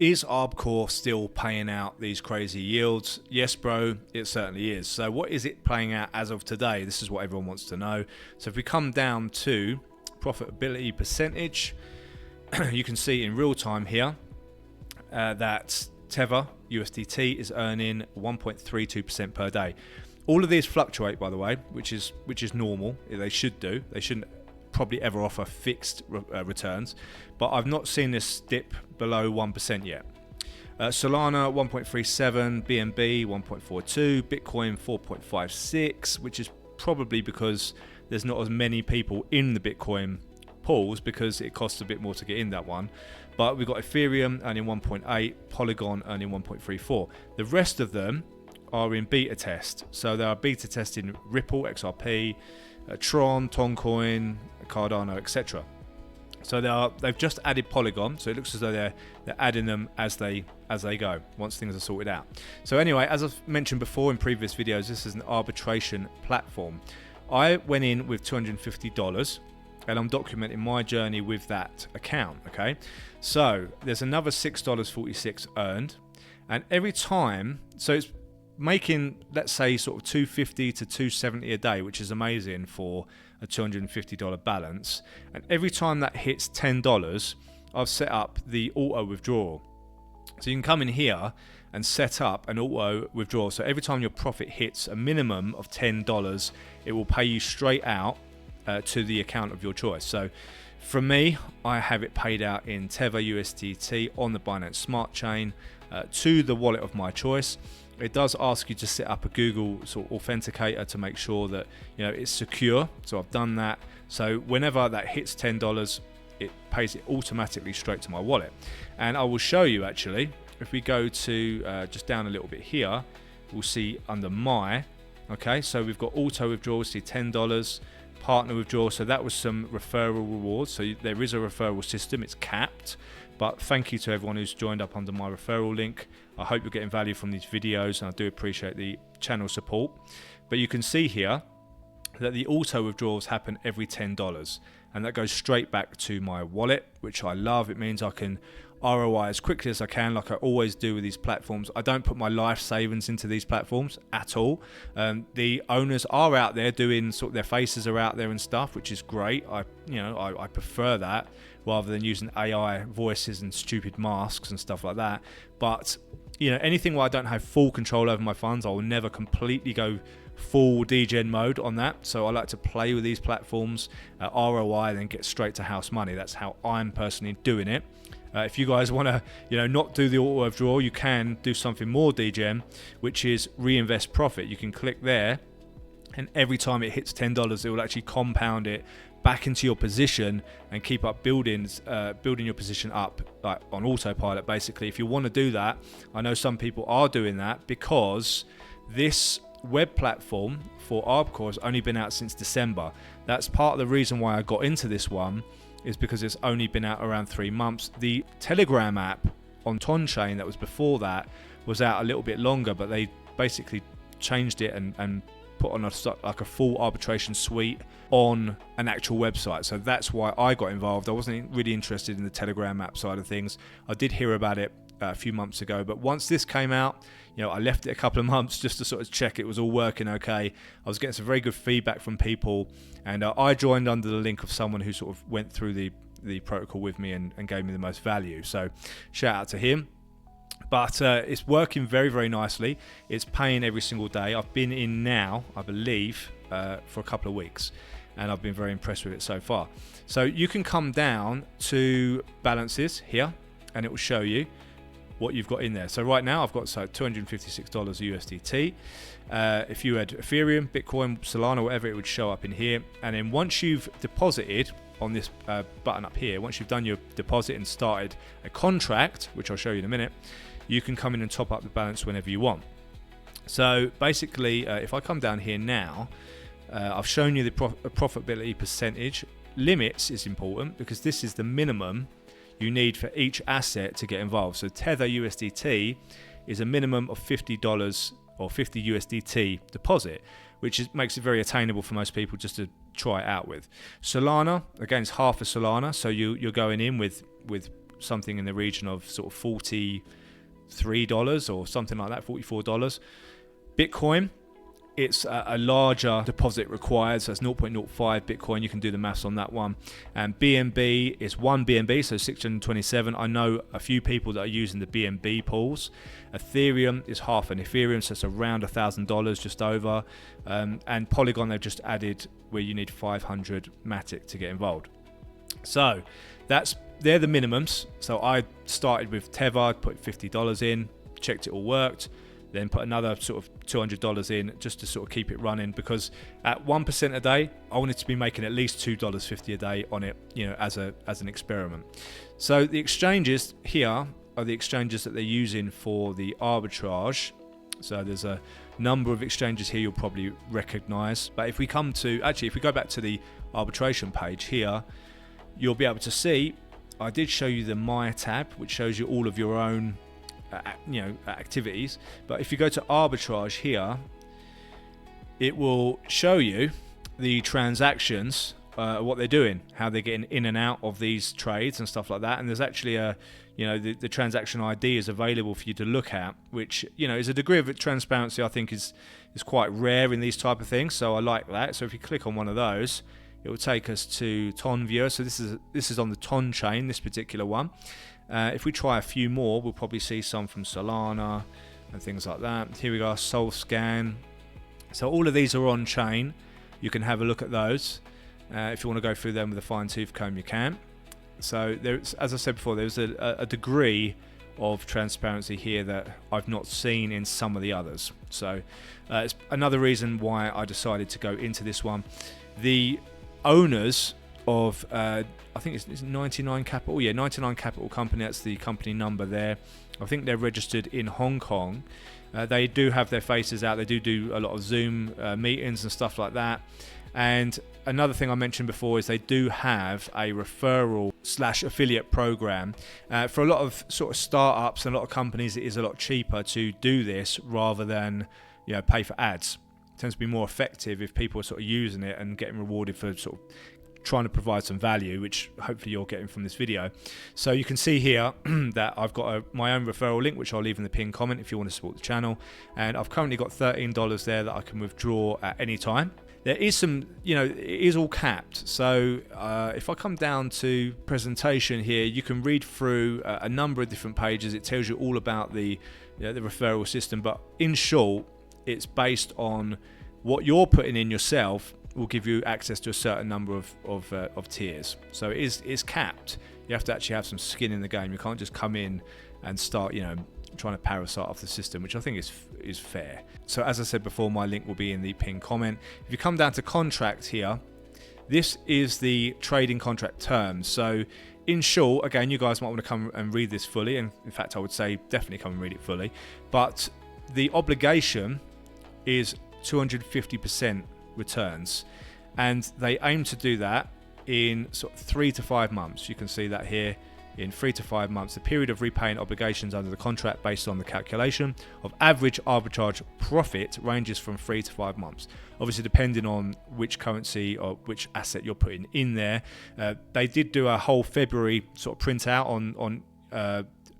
is ArbCore still paying out these crazy yields? Yes, bro, it certainly is. So what is it playing out as of today? This is what everyone wants to know. So if we come down to profitability percentage, you can see in real time here that Tether USDT is earning 1.32% per day. All of these fluctuate, by the way, which is normal. They should do. They shouldn't probably ever offer fixed returns, but I've not seen this dip below 1% yet. Solana 1.37, BNB 1.42, Bitcoin 4.56, which is probably because there's not as many people in the Bitcoin pools because it costs a bit more to get in that one. But we've got Ethereum earning 1.8, Polygon earning 1.34. The rest of them are in beta test. So they are beta testing Ripple, XRP, Tron, Toncoin, Cardano, etc. So they've just added Polygon, so it looks as though they're adding them as they go once things are sorted out. So anyway, as I've mentioned before in previous videos, this is an arbitration platform. I went in with $250 and I'm documenting my journey with that account. Okay, so there's another $6.46 earned, and every time, so it's making, let's say, sort of $250 to $270 a day, which is amazing for a $250 balance. And every time that hits $10, I've set up the auto withdrawal. So you can come in here and set up an auto withdrawal. So every time your profit hits a minimum of $10, it will pay you straight out to the account of your choice. So for me, I have it paid out in Tether USDT on the Binance Smart Chain to the wallet of my choice. It does ask you to set up a Google sort of authenticator to make sure that it's secure. So I've done that. So whenever that hits $10, it pays it automatically straight to my wallet. And I will show you actually, if we go to just down a little bit here, we'll see under my, okay, so we've got auto withdrawal, see $10, partner withdrawal. So that was some referral rewards. So there is a referral system, it's capped. But thank you to everyone who's joined up under my referral link. I hope you're getting value from these videos, and I do appreciate the channel support. But you can see here that the auto withdrawals happen every $10, and that goes straight back to my wallet, which I love. It means I can ROI as quickly as I can, like I always do with these platforms. I don't put my life savings into these platforms at all. The owners are out there doing sort of, their faces are out there and stuff, which is great. I prefer that rather than using AI voices and stupid masks and stuff like that. But anything where I don't have full control over my funds, I will never completely go full degen mode on that. So I like to play with these platforms, ROI, then get straight to house money. That's how I'm personally doing it. If you guys want to, not do the auto withdrawal, you can do something more degen, which is reinvest profit. You can click there, and every time it hits $10, it will actually compound it back into your position and keep up building your position up like on autopilot. Basically, if you want to do that, I know some people are doing that because this web platform for ArbCore has only been out since December. That's part of the reason why I got into this one, is because it's only been out around 3 months. The Telegram app on Chain that was before that was out a little bit longer, but they basically changed it and put on a full arbitration suite on an actual website. So that's why I got involved. I wasn't really interested in the Telegram app side of things. I did hear about it a few months ago, but once this came out, I left it a couple of months just to sort of check it was all working okay. I was getting some very good feedback from people, and I joined under the link of someone who sort of went through the protocol with me and gave me the most value. So shout out to him. But it's working very, very nicely. It's paying every single day. I've been in now, I believe, for a couple of weeks, and I've been very impressed with it so far. So you can come down to balances here, and it will show you what you've got in there. So right now I've got $256 USDT. If you had Ethereum, Bitcoin, Solana, whatever, it would show up in here. And then once you've deposited on this button up here, once you've done your deposit and started a contract, which I'll show you in a minute, you can come in and top up the balance whenever you want. So basically, if I come down here now, I've shown you the profitability percentage. Limits is important because this is the minimum you need for each asset to get involved. So Tether USDT is a minimum of $50 or 50 USDT deposit, which makes it very attainable for most people just to try it out with. Solana, again, it's half a Solana, so you're going in with something in the region of sort of $43 or something like that, $44. Bitcoin, it's a larger deposit required, so it's 0.05 Bitcoin. You can do the maths on that one. And BNB is 1 BNB, so 627. I know a few people that are using the BNB pools. Ethereum is half an Ethereum, so it's around $1,000, just over. And Polygon, they've just added where you need 500 Matic to get involved. So they're the minimums. So I started with Tether, put $50 in, checked it all worked. Then put another sort of $200 in just to sort of keep it running, because at 1% a day, I wanted to be making at least $2.50 a day on it, you know, as an experiment. So the exchanges here are the exchanges that they're using for the arbitrage. So there's a number of exchanges here you'll probably recognize. But if we go back to the arbitration page here, you'll be able to see, I did show you the My tab, which shows you all of your own activities. But if you go to arbitrage here, it will show you the transactions, what they're doing, how they're getting in and out of these trades and stuff like that. And there's actually the transaction ID is available for you to look at, which, you know, is a degree of transparency I think is quite rare in these type of things. So I like that. So if you click on one of those, it will take us to Ton Viewer. So this is on the Ton chain, this particular one. If we try a few more, we'll probably see some from Solana and things like that. Here we go, Sol Scan. So all of these are on chain. You can have a look at those. If you want to go through them with a fine-tooth comb, you can. So there's, as I said before, there's a degree of transparency here that I've not seen in some of the others. So it's another reason why I decided to go into this one. The owners of I think it's 99 Capital. Yeah, 99 Capital Company. That's the company number there. I think they're registered in Hong Kong. They do have their faces out. They do a lot of Zoom meetings and stuff like that. And another thing I mentioned before is they do have a referral / affiliate program. For a lot of sort of startups and a lot of companies, it is a lot cheaper to do this rather than, you know, pay for ads. It tends to be more effective if people are sort of using it and getting rewarded for sort of trying to provide some value, which hopefully you're getting from this video. So you can see here that I've got my own referral link, which I'll leave in the pinned comment if you want to support the channel. And I've currently got $13 there that I can withdraw at any time. There is some, you know, it is all capped. So if I come down to presentation here, you can read through a number of different pages. It tells you all about the referral system. But in short, it's based on what you're putting in yourself will give you access to a certain number of tiers. So it is capped. You have to actually have some skin in the game. You can't just come in and start, you know, trying to parasite off the system, which I think is fair. So as I said before, my link will be in the pinned comment. If you come down to contract here, this is the trading contract terms. So in short, again, you guys might want to come and read this fully, and in fact I would say definitely come and read it fully, but the obligation is 250% returns, and they aim to do that in sort of 3 to 5 months. You can see that here, in 3 to 5 months. The period of repaying obligations under the contract based on the calculation of average arbitrage profit ranges from 3 to 5 months. Obviously depending on which currency or which asset you're putting in there. They did do a whole February sort of printout on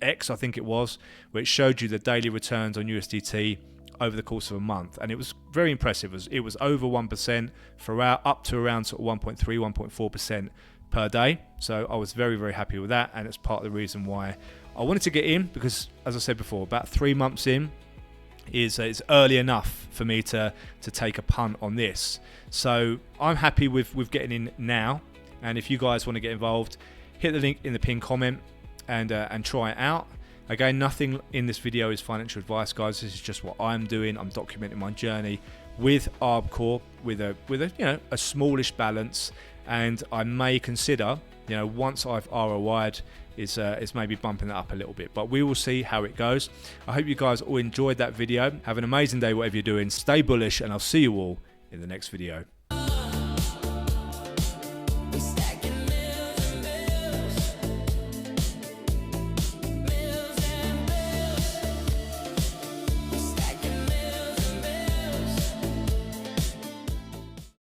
X, I think it was, where it showed you the daily returns on USDT over the course of a month, and it was very impressive. It was over 1% throughout, up to around sort of 1.3, 1.4% per day. So I was very, very happy with that, and it's part of the reason why I wanted to get in, because as I said before, about 3 months in is early enough for me to take a punt on this. So I'm happy with getting in now, and if you guys want to get involved, hit the link in the pinned comment and try it out. Again, nothing in this video is financial advice, guys. This is just what I'm doing. I'm documenting my journey with ArbCore with a you know, a smallish balance, and I may consider, you know, once I've ROI'd, is maybe bumping that up a little bit, but we will see how it goes. I hope you guys all enjoyed that video. Have an amazing day, whatever you're doing. Stay bullish, and I'll see you all in the next video.